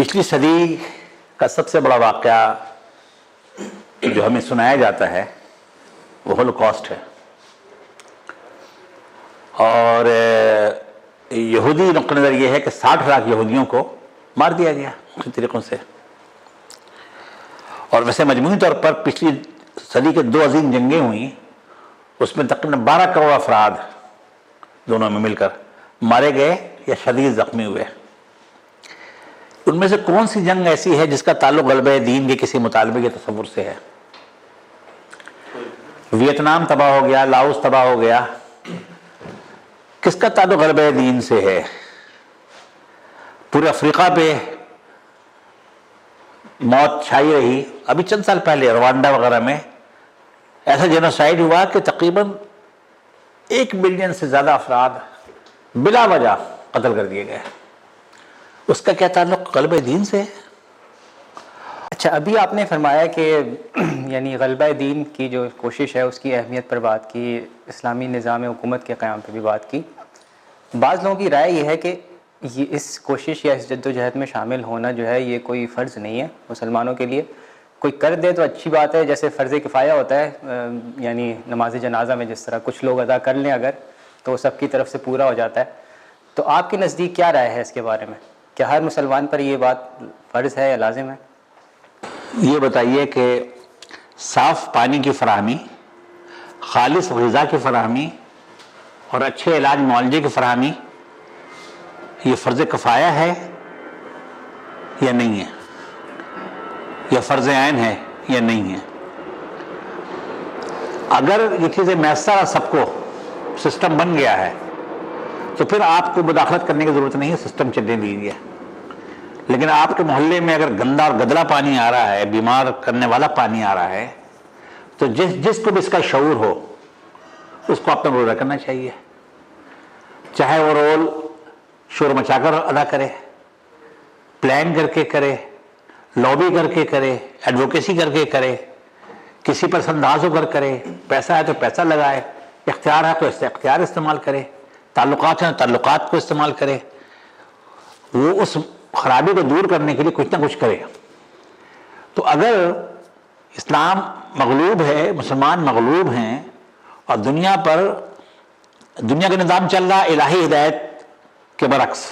پچھلی صدی کا سب سے بڑا واقعہ جو ہمیں سنایا جاتا ہے وہ ہولوکاسٹ ہے، اور یہودی نقطہ نظر یہ ہے کہ 60 لاکھ یہودیوں کو مار دیا گیا مختلف طریقوں سے. اور ویسے مجموعی طور پر پچھلی صدی کے 2 عظیم جنگیں ہوئیں، اس میں تقریباً 12 کروڑ افراد دونوں میں مل کر مارے گئے یا شدید زخمی ہوئے. ان میں سے کون سی جنگ ایسی ہے جس کا تعلق غلبہ دین کے کسی مطالبے کے تصور سے ہے؟ ویتنام تباہ ہو گیا، لاؤس تباہ ہو گیا، کس کا تعلق غلبہ دین سے ہے؟ پورے افریقہ پہ موت چھائی رہی. ابھی چند سال پہلے روانڈا وغیرہ میں ایسا جینوسائیڈ ہوا کہ تقریباً 1 ملین سے زیادہ افراد بلا وجہ قتل کر دیے گئے. اس کا کیا تعلق غلبہ دین سے ہے؟ اچھا، ابھی آپ نے فرمایا کہ یعنی غلبہ دین کی جو کوشش ہے اس کی اہمیت پر بات کی، اسلامی نظام حکومت کے قیام پہ بھی بات کی. بعض لوگوں کی رائے یہ ہے کہ یہ اس کوشش یا اس جد و جہد میں شامل ہونا جو ہے یہ کوئی فرض نہیں ہے مسلمانوں کے لیے. کوئی کر دے تو اچھی بات ہے، جیسے فرض کفایہ ہوتا ہے، یعنی نماز جنازہ میں جس طرح کچھ لوگ ادا کر لیں اگر تو وہ سب کی طرف سے پورا ہو جاتا ہے. تو آپ کے نزدیک کیا رائے ہے اس کے بارے میں؟ کیا ہر مسلمان پر یہ بات فرض ہے یا لازم ہے؟ یہ بتائیے کہ صاف پانی کی فراہمی، خالص غذا کی فراہمی اور اچھے علاج معالجے کی فراہمی یہ فرض کفایہ ہے یا نہیں ہے، یا فرض عین ہے یا نہیں ہے؟ اگر یہ چیزیں میسر سب کو، سسٹم بن گیا ہے، تو پھر آپ کو مداخلت کرنے کی ضرورت نہیں ہے، سسٹم چلنے دیجیے. لیکن آپ کے محلے میں اگر گندا اور گدلا پانی آ رہا ہے، بیمار کرنے والا پانی آ رہا ہے، تو جس کو بھی اس کا شعور ہو اس کو اپنا رول کرنا چاہیے. چاہے وہ رول شور مچا کر ادا کرے، پلان کر کے کرے، لابی کر کے کرے، ایڈوکیسی کر کے کرے، کسی پر انداز ہو کر کرے، پیسہ ہے تو پیسہ لگائے، اختیار ہے تو اس سے اختیار استعمال کرے، تعلقات ہیں تو تعلقات کو استعمال کرے. وہ اس خرابی کو دور کرنے کے لیے کچھ نہ کچھ کرے. تو اگر اسلام مغلوب ہے، مسلمان مغلوب ہیں، اور دنیا کا نظام چل رہا الہی ہدایت کے برعکس،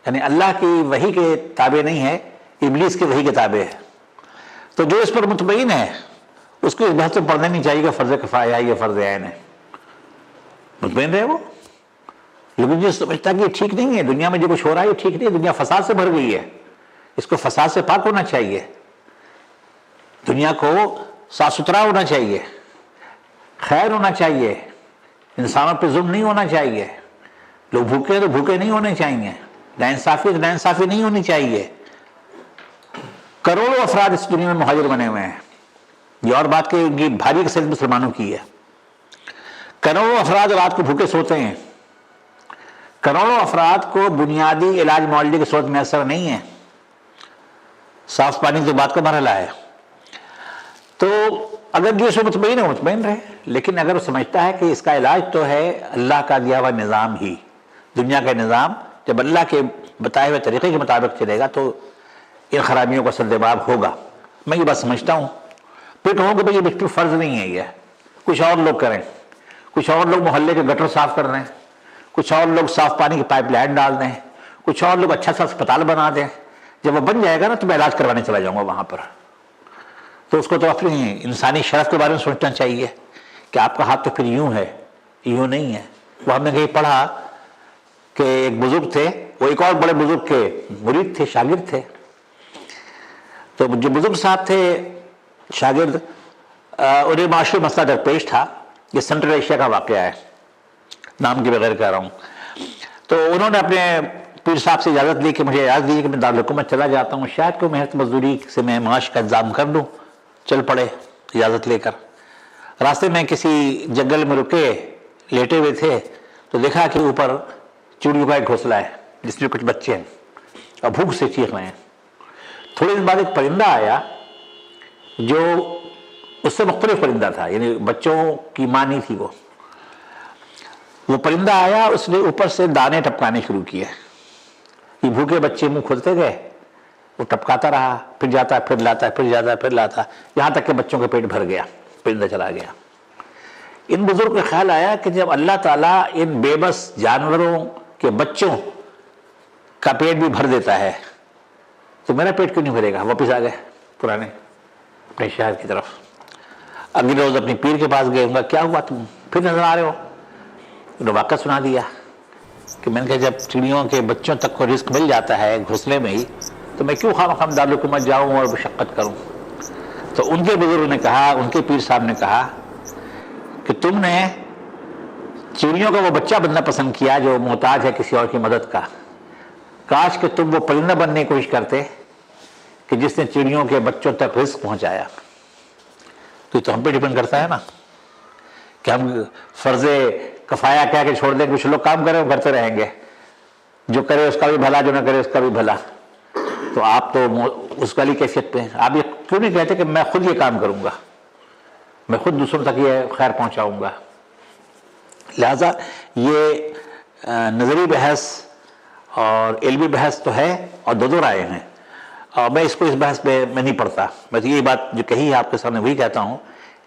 یعنی اللہ کی وحی کے تابع نہیں ہے، ابلیس کی وحی کے تابع ہے، تو جو اس پر مطمئن ہے اس کو اس بحث سے پڑھنا نہیں چاہیے کہ فرض کفایہ ہے یا فرض عین ہے. مطمئن رہے وہ. لیکن جو سمجھتا کہ یہ ٹھیک نہیں ہے، دنیا میں جو کچھ ہو رہا ہے یہ ٹھیک نہیں ہے، دنیا فساد سے بھر گئی ہے، اس کو فساد سے پاک ہونا چاہیے، دنیا کو صاف ستھرا ہونا چاہیے، خیر ہونا چاہیے، انسانوں پہ ظلم نہیں ہونا چاہیے، لوگ بھوکے تو بھوکے نہیں ہونے چاہیے، ناانصافی تو ناانصافی نہیں ہونی چاہیے. کروڑوں افراد اس دنیا میں مہاجر بنے ہوئے ہیں. یہ اور بات کہ ان کی بھاری اکثریت مسلمانوں کی ہے. کروڑوں افراد رات کو بھوکے سوتے ہیں، کروڑوں افراد کو بنیادی علاج معالجے کی صورت میسر نہیں ہے. صاف پانی تو بات کا مرحلہ ہے. تو اگر جو اس میں مطمئن ہے مطمئن رہے، لیکن اگر وہ سمجھتا ہے کہ اس کا علاج تو ہے اللہ کا دیا ہوا نظام ہی، دنیا کا نظام جب اللہ کے بتائے ہوئے طریقے کے مطابق چلے گا تو ان خرابیوں کا سردباب ہوگا. میں یہ بات سمجھتا ہوں. پھر کہوں کہ بھئی یہ بالکل فرض نہیں ہے، یہ کچھ اور لوگ کریں، کچھ اور لوگ محلے کے گٹر صاف کر دیں، کچھ اور لوگ صاف پانی کی پائپ لائن ڈال دیں، کچھ اور لوگ اچھا سا اسپتال بنا دیں. جب وہ بن جائے گا نا تو میں علاج کروانے چلا جاؤں گا وہاں پر. تو اس کو تو اپنی انسانی شرف کے بارے میں سوچنا چاہیے کہ آپ کا ہاتھ تو پھر یوں ہے، یوں نہیں ہے. وہ ہم نے کہیں پڑھا کہ ایک بزرگ تھے، وہ ایک اور بڑے بزرگ کے مرید تھے، شاگرد تھے. تو جو بزرگ صاحب تھے شاگرد، انہیں معاشی مسئلہ درپیش تھا. یہ سینٹرل ایشیا کا واقعہ ہے، نام کے بغیر کہہ رہا ہوں. تو انہوں نے اپنے پیر صاحب سے اجازت لی کہ مجھے اجازت دیجیے کہ میں دارالحکومت چلا جاتا ہوں، شاید کوئی محنت مزدوری سے میں معاش کا انتظام کر لوں. چل پڑے اجازت لے کر. راستے میں کسی جنگل میں رکے، لیٹے ہوئے تھے، تو دیکھا کہ اوپر چڑیوں کا ایک گھونسلہ ہے جس میں کچھ بچے ہیں اور بھوک سے چیخ رہے ہیں. تھوڑی دیر بعد ایک پرندہ آیا جو اس سے مختلف پرندہ تھا، یعنی بچوں کی ماں نہیں تھی. وہ پرندہ آیا، اس نے اوپر سے دانے ٹپکانے شروع کیے. یہ بھوکے بچے منہ کھولتے گئے، وہ ٹپکاتا رہا، پھر جاتا پھر لاتا پھر جاتا پھر لاتا، یہاں تک کہ بچوں کا پیٹ بھر گیا، پرندہ چلا گیا۔ ان بزرگ کو خیال آیا کہ جب اللہ تعالیٰ ان بے بس جانوروں کے بچوں کا پیٹ بھی بھر دیتا ہے تو میرا پیٹ کیوں نہیں بھرے گا؟ واپس آ گئے پرانے اپنے شہر کی طرف۔ اگلے روز اپنی پیر کے پاس گئے، ان کا کیا ہوا تم پھر نظر آ رہے ہو؟ انہوں نے واقعہ سنا دیا کہ میں نے کہا جب چڑیوں کے بچوں تک کو رزق مل جاتا ہے گھونسلے میں ہی تو میں کیوں خام دارالحکومت جاؤں اور مشقت کروں؟ تو ان کے بزرگ نے کہا، ان کے پیر صاحب نے کہا کہ تم نے چڑیوں کا وہ بچہ بننا پسند کیا جو محتاج ہے کسی اور کی مدد کا، کاش کہ تم وہ پرندہ بننے کی کوشش کرتے کہ جس نے چڑیوں کے بچوں تک رزق پہنچایا۔ تو یہ تو ہم پہ ڈیپینڈ کرتا ہے نا کہ ہم فرض کفایہ کہہ کے چھوڑ دیں، کچھ لوگ کام کریں وہ کرتے رہیں گے، جو کرے اس کا بھی بھلا، جو نہ کرے اس کا بھی بھلا۔ تو آپ تو اس والی کیفیت پہ ہیں، آپ یہ کیوں نہیں کہتے کہ میں خود یہ کام کروں گا، میں خود دوسروں تک یہ خیر پہنچاؤں گا؟ لہذا یہ نظری بحث اور علمی بحث تو ہے اور دو رائے ہیں، اور میں اس بحث میں نہیں پڑھتا۔ میں تو یہی بات جو کہی ہے آپ کے سامنے وہی کہتا ہوں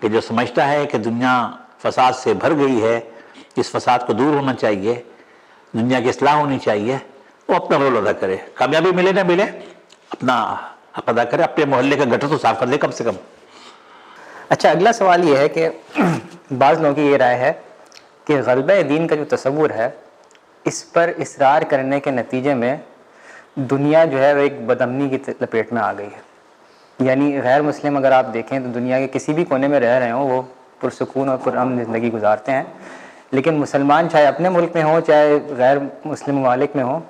کہ جو سمجھتا ہے کہ دنیا فساد سے بھر گئی ہے، اس فساد کو دور ہونا چاہیے، دنیا کی اصلاح ہونی چاہیے، وہ اپنا رول ادا کرے، کامیابی ملے نہ ملے اپنا حق ادا کرے، اپنے محلے کا گٹر تو صاف کر دے کم سے کم۔ اچھا، اگلا سوال یہ ہے کہ بعض لوگوں کی یہ رائے ہے کہ غلبہ دین کا جو تصور ہے اس پر اصرار کرنے کے نتیجے میں دنیا جو ہے وہ ایک بدامنی کی لپیٹ میں آ گئی ہے۔ یعنی غیر مسلم اگر آپ دیکھیں تو دنیا کے کسی بھی کونے میں رہ رہے ہوں وہ پرسکون اور پرامن زندگی گزارتے ہیں، لیکن مسلمان چاہے اپنے ملک میں ہوں چاہے غیر مسلم ممالک میں ہوں،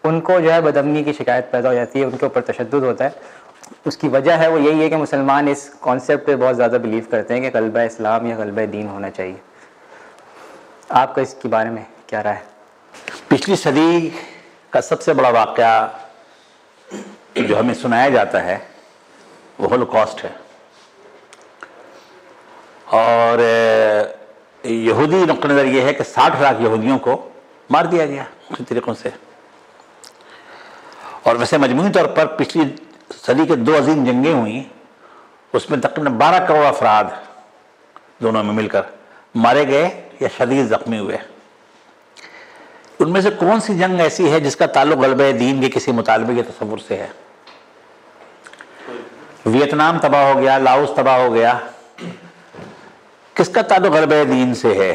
ان کو جو ہے بدامنی کی شکایت پیدا ہو جاتی ہے، ان کے اوپر تشدد ہوتا ہے۔ اس کی وجہ ہے وہ یہی ہے کہ مسلمان اس کانسیپٹ پہ بہت زیادہ بلیو کرتے ہیں کہ غلبہ اسلام یا غلبہ دین ہونا چاہیے۔ آپ کا اس کے بارے میں کیا رائے ہے؟ پچھلی صدی کا سب سے بڑا واقعہ جو ہمیں سنایا جاتا ہے وہ ہولوکاسٹ ہے، اور یہودی نقطہ نظر یہ ہے کہ 60 لاکھ یہودیوں کو مار دیا گیا اسی طریقوں سے۔ اور ویسے مجموعی طور پر پچھلی صدی کے 2 عظیم جنگیں ہوئیں، اس میں تقریباً 12 کروڑ افراد دونوں میں مل کر مارے گئے یا شدید زخمی ہوئے۔ ان میں سے کون سی جنگ ایسی ہے جس کا تعلق غلبہ دین کے کسی مطالبے کے تصور سے ہے؟ ویتنام تباہ ہو گیا، لاؤس تباہ ہو گیا، کس کا تعلق غلبہ دین سے ہے؟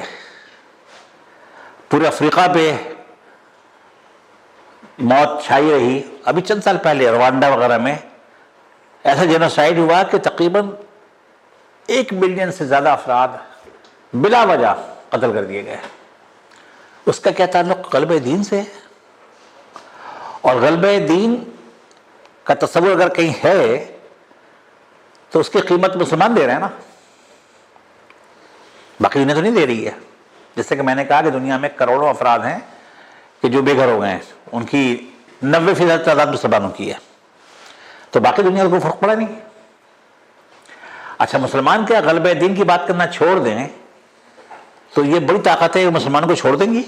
پورے افریقہ پہ موت چھائی رہی۔ ابھی چند سال پہلے روانڈا وغیرہ میں ایسا جینوسائیڈ ہوا کہ تقریباً 1 ملین سے زیادہ افراد بلا وجہ قتل کر دیے گئے۔ اس کا کیا تعلق غلبہ دین سے ہے؟ اور غلبہ دین کا تصور اگر کہیں ہے تو اس کی قیمت مسلمان دے رہے ہیں نا، باقی دنیا تو نہیں دے رہی ہے۔ جیسے کہ میں نے کہا کہ دنیا میں کروڑوں افراد ہیں کہ جو بے گھر ہو گئے ہیں، ان کی 90% تعداد مسلمانوں کی ہے، تو باقی دنیا کو کوئی فرق پڑا نہیں۔ اچھا، مسلمان کیا غلبہ دین کی بات کرنا چھوڑ دیں تو یہ بڑی طاقت ہے کہ مسلمانوں کو چھوڑ دیں گی؟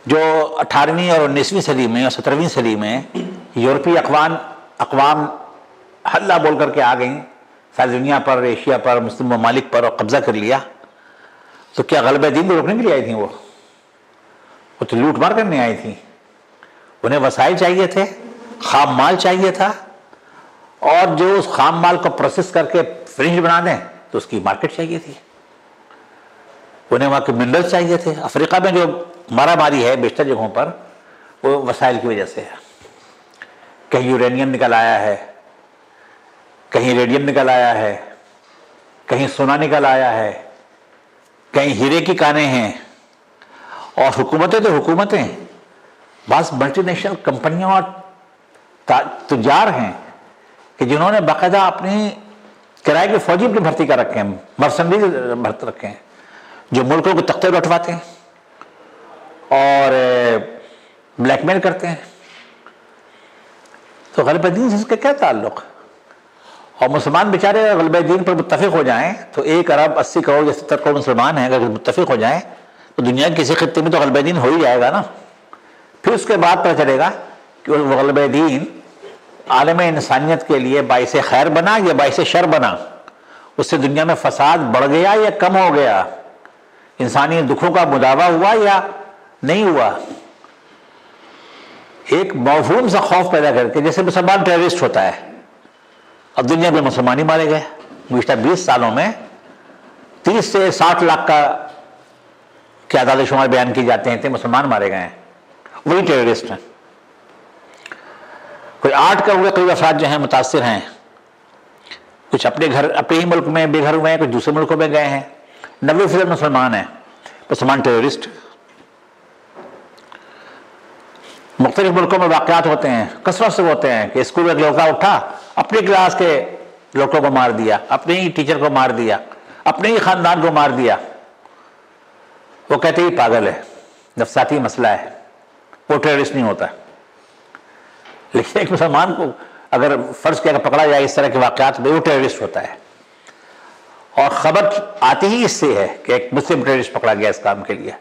جو 18ویں اور 19ویں صدی میں اور 17ویں صدی میں یورپی اقوام ہلہ بول کر کے آ گئیں ساری دنیا پر، ایشیا پر، مسلم ممالک پر، اور قبضہ کر لیا، تو کیا غلبہ دین کو روکنے کے لیے آئی تھیں؟ وہ تو لوٹ مار کرنے آئی تھیں۔ انہیں وسائل چاہیے تھے، خام مال چاہیے تھا، اور جو اس خام مال کو پروسیس کر کے فنش بنا دیں تو اس کی مارکیٹ چاہیے تھی۔ انہیں وہاں کے منرل چاہیے تھے۔ افریقہ میں جو مارا ماری ہے بیشتر جگہوں پر وہ وسائل کی وجہ سے ہے۔ کہیں یورینیم نکل آیا ہے، کہیں ریڈیم نکل آیا ہے، کہیں سونا نکل آیا ہے، کہیں ہیرے کی کانیں ہیں، اور حکومتیں تو حکومتیں، بعض ملٹی نیشنل کمپنیاں اور تجار ہیں کہ جنہوں نے باقاعدہ اپنی کرائے کے فوجی اپنی بھرتی کر رکھے ہیں، مرسنڈیز بھرت رکھے ہیں، جو ملکوں کو تختے لٹواتے ہیں اور بلیک میل کرتے ہیں۔ تو غلبہ دین سے اس کا کیا تعلق؟ اور مسلمان بیچارے غلبہ دین پر متفق ہو جائیں تو 1 ارب 80 کروڑ یا 70 کروڑ مسلمان ہیں، اگر متفق ہو جائیں تو دنیا کے کسی خطے میں تو غلبہ دین ہو ہی جائے گا نا۔ پھر اس کے بعد پتہ چلے گا کہ کہ وہ غلبہ دین عالم انسانیت کے لیے باعث خیر بنا یا باعث شر بنا، اس سے دنیا میں فساد بڑھ گیا یا کم ہو گیا، انسانی دکھوں کا مداوع ہوا یا نہیں ہوا۔ ایک مفہوم سا خوف پیدا کر کے، جیسے مسلمان ٹیررسٹ ہوتا ہے، اب دنیا میں مسلمان ہی مارے گئے، گزشتہ 20 سالوں میں 30 سے 60 لاکھ کا کیا اعداد و شمار بیان کی جاتے ہیں، اتنے مسلمان مارے گئے ہیں، وہی ٹیررسٹ ہیں۔ کوئی 8 کروڑ قریب افراد جو ہیں متاثر ہیں، کچھ اپنے ہی ملک میں بے گھر ہوئے ہیں، کچھ دوسرے ملکوں میں گئے ہیں، 90% مسلمان ہیں، مسلمان ٹیررسٹ۔ مختلف ملکوں میں واقعات ہوتے ہیں، کثرت سے ہوتے ہیں کہ اسکول میں ایک لڑکا اٹھا، اپنی کلاس کے لڑکوں کو مار دیا، اپنے ہی ٹیچر کو مار دیا، اپنے ہی خاندان کو مار دیا۔ وہ کہتے ہی پاگل ہے، نفسیاتی مسئلہ ہے، وہ ٹیررسٹ نہیں ہوتا۔ لیکن ایک مسلمان کو اگر فرض کیا کہ پکڑا جائے اس طرح کے واقعات میں، وہ ٹیررسٹ ہوتا ہے، اور خبر آتی ہی اس سے ہے کہ ایک مسلم ٹیررسٹ پکڑا گیا اس کام کے لیے۔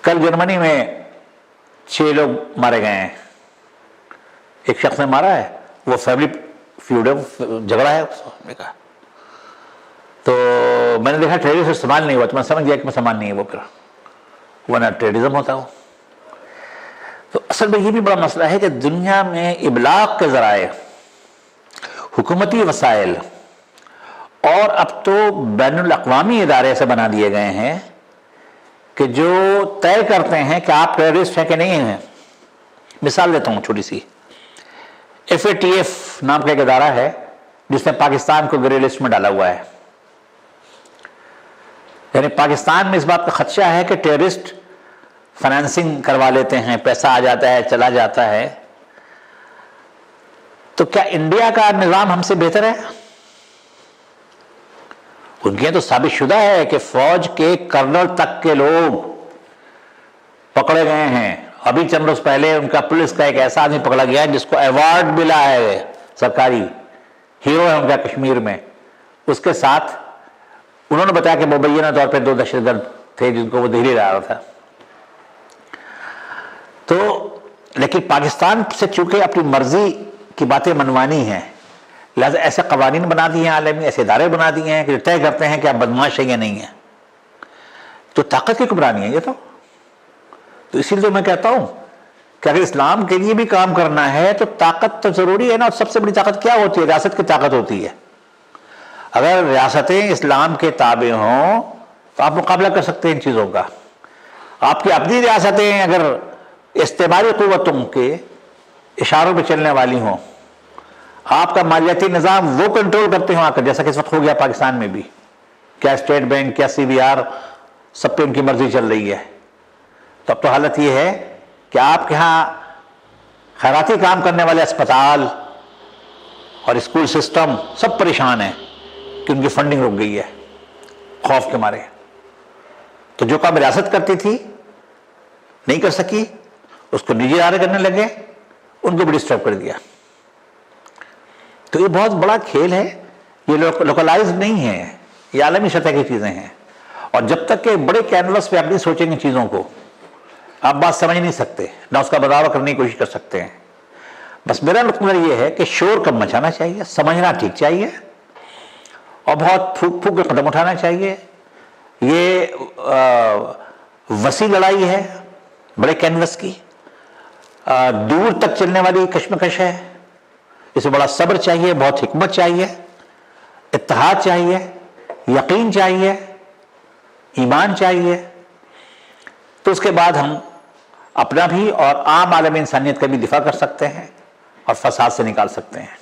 کل جرمنی میں 6 لوگ مارے گئے ہیں، ایک شخص نے مارا ہے، وہ فیملی فیوڈ ہے، جھگڑا ہے اس نے کہا۔ تو میں نے دیکھا ٹیررسٹ استعمال نہیں ہوا، تو میں سمجھ گیا کہ مسلمان نہیں ہے وہ، پھر ورنہ ٹیررزم ہوتا ہو۔ تو اصل میں یہ بھی بڑا مسئلہ ہے کہ دنیا میں ابلاغ کے ذرائع، حکومتی وسائل، اور اب تو بین الاقوامی ادارے سے بنا دیے گئے ہیں کہ جو طے کرتے ہیں کہ آپ ٹیررسٹ ہیں کہ نہیں ہیں۔ مثال دیتا ہوں چھوٹی سی، FATF نام کا ایک ادارہ ہے جس نے پاکستان کو گرے لسٹ میں ڈالا ہوا ہے، یعنی پاکستان میں اس بات کا خدشہ ہے کہ ٹیررسٹ فائنانسنگ کروا لیتے ہیں، پیسہ آ جاتا ہے چلا جاتا ہے۔ تو کیا انڈیا کا نظام ہم سے بہتر ہے؟ ان کے تو ثابت شدہ ہے کہ فوج کے کرنل تک کے لوگ پکڑے گئے ہیں۔ ابھی چند روز پہلے ان کا پولیس کا ایک ایسا آدمی پکڑا گیا جس کو ایوارڈ ملا ہے، سرکاری ہیرو ہے ان کا کشمیر میں۔ اس کے ساتھ انہوں نے بتایا کہ مبینہ طور پہ 2 دہشت گرد تھے جن کو وہ دہلی لا رہا تھا۔ تو لیکن پاکستان سے چونکہ اپنی مرضی کی باتیں منوانی ہیں، لہذا ایسے قوانین بنا دیے ہیں عالمی، ایسے ادارے بنا دیے ہیں کہ طے کرتے ہیں کہ آپ بدمعاش ہیں یا نہیں ہیں۔ تو طاقت کی حکمرانی ہے یہ تو اسی لیے میں کہتا ہوں کہ اگر اسلام کے لیے بھی کام کرنا ہے تو طاقت تو ضروری ہے نا، اور سب سے بڑی طاقت کیا ہوتی ہے؟ ریاست کی طاقت ہوتی ہے۔ اگر ریاستیں اسلام کے تابع ہوں تو آپ مقابلہ کر سکتے ہیں ان چیزوں کا۔ آپ کی اپنی ریاستیں اگر استعماری قوتوں کے اشاروں پہ چلنے والی ہوں، آپ کا مالیاتی نظام وہ کنٹرول کرتے ہوں آ کر، جیسا کہ اس وقت ہو گیا پاکستان میں بھی، کیا اسٹیٹ بینک، کیا CBR، سب پہ ان کی مرضی چل رہی ہے، تو اب تو حالت یہ ہے کہ آپ کے ہاں خیراتی کام کرنے والے اسپتال اور اسکول سسٹم سب پریشان ہیں کہ ان کی فنڈنگ رک گئی ہے خوف کے مارے۔ تو جو کام ریاست کرتی تھی نہیں کر سکی، اس کو نجی ادارے کرنے لگے، ان کو بھی ڈسٹرب کر دیا۔ تو یہ بہت بڑا کھیل ہے، یہ لوکلائز نہیں ہے، یہ عالمی سطح کی چیزیں ہیں، اور جب تک کہ بڑے کینوس پہ آپ نہیں سوچیں گے چیزوں کو، آپ بات سمجھ نہیں سکتے، نہ اس کا بداوا کرنے کی کوشش کر سکتے ہیں۔ بس میرا نقطہ نظر یہ ہے کہ شور کم مچانا چاہیے، سمجھنا ٹھیک چاہیے، اور بہت پھونک پھونک کے قدم اٹھانا چاہیے۔ یہ وسیع لڑائی ہے، بڑے کینوس کی، دور تک چلنے والی کشمکش ہے، اسے بڑا صبر چاہیے، بہت حکمت چاہیے، اتحاد چاہیے، یقین چاہیے، ایمان چاہیے، تو اس کے بعد ہم اپنا بھی اور عام عالم انسانیت کا بھی دفاع کر سکتے ہیں اور فساد سے نکال سکتے ہیں۔